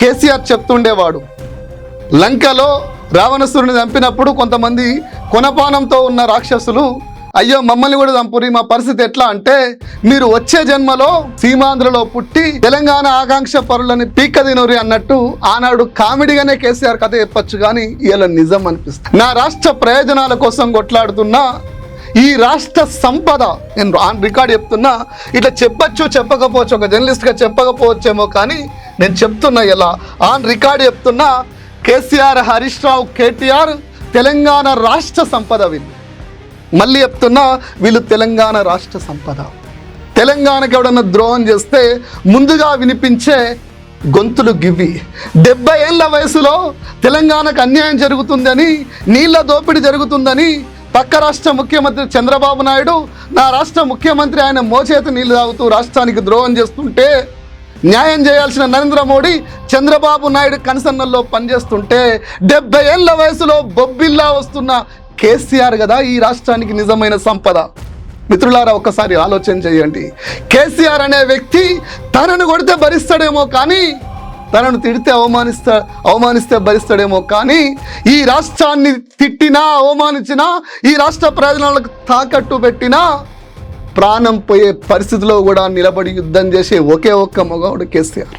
కేసీఆర్ చెప్తుండేవాడు. లంకలో రావణాసురుని చంపినప్పుడు కొంతమంది కొనపానంతో ఉన్న రాక్షసులు, అయ్యో మమ్మల్ని కూడా చంపురి, మా పరిస్థితి ఎట్లా అంటే, మీరు వచ్చే జన్మలో సీమాంధ్రలో పుట్టి తెలంగాణ ఆకాంక్ష పరులని పీక్కదినూరి అన్నట్టు ఆనాడు కామెడీగానే కేసీఆర్ కథ చెప్పచ్చు, కానీ ఇలా నిజం అనిపిస్తుంది. నా రాష్ట్ర ప్రయోజనాల కోసం కొట్లాడుతున్నా ఈ రాష్ట్ర సంపద, నేను ఆన్ రికార్డ్ చెప్తున్నా, ఇట్లా చెప్పచ్చు చెప్పకపోవచ్చు, ఒక జర్నలిస్ట్గా చెప్పకపోవచ్చేమో, కానీ నేను చెప్తున్నా, ఇలా ఆన్ రికార్డ్ చెప్తున్నా, కేసీఆర్, హరీష్ రావు, కేటీఆర్ తెలంగాణ రాష్ట్ర సంపద. వీళ్ళు మళ్ళీ చెప్తున్నా, వీళ్ళు తెలంగాణ రాష్ట్ర సంపద. తెలంగాణకి ఎవడన్నా ద్రోహం చేస్తే ముందుగా వినిపించే గొంతులు గివ్వి. 70 ఏళ్ల వయసులో తెలంగాణకు అన్యాయం జరుగుతుందని, నీళ్ల దోపిడీ జరుగుతుందని పక్క రాష్ట్ర ముఖ్యమంత్రి చంద్రబాబు నాయుడు, నా రాష్ట్ర ముఖ్యమంత్రి ఆయన మోచేతి నీళ్లు తాగుతూ రాష్ట్రానికి ద్రోహం చేస్తుంటే, న్యాయం చేయాల్సిన నరేంద్ర మోడీ చంద్రబాబు నాయుడు కనసన్నల్లో పనిచేస్తుంటే, 70 ఏళ్ల వయసులో బొబ్బిల్లా వస్తున్న కేసీఆర్ కదా ఈ రాష్ట్రానికి నిజమైన సంపద. మిత్రులారా, ఒక్కసారి ఆలోచన చేయండి. కేసీఆర్ అనే వ్యక్తి తనను కొడితే భరిస్తాడేమో, కానీ తనను తిడితే అవమానిస్తే భరిస్తాడేమో, కానీ ఈ రాష్ట్రాన్ని తిట్టినా అవమానించినా, ఈ రాష్ట్ర ప్రయోజనాలకు తాకట్టు పెట్టినా ప్రాణం పోయే పరిస్థితిలో కూడా నిలబడి యుద్ధం చేసే ఒకే ఒక్క మగవాడు కేసీఆర్.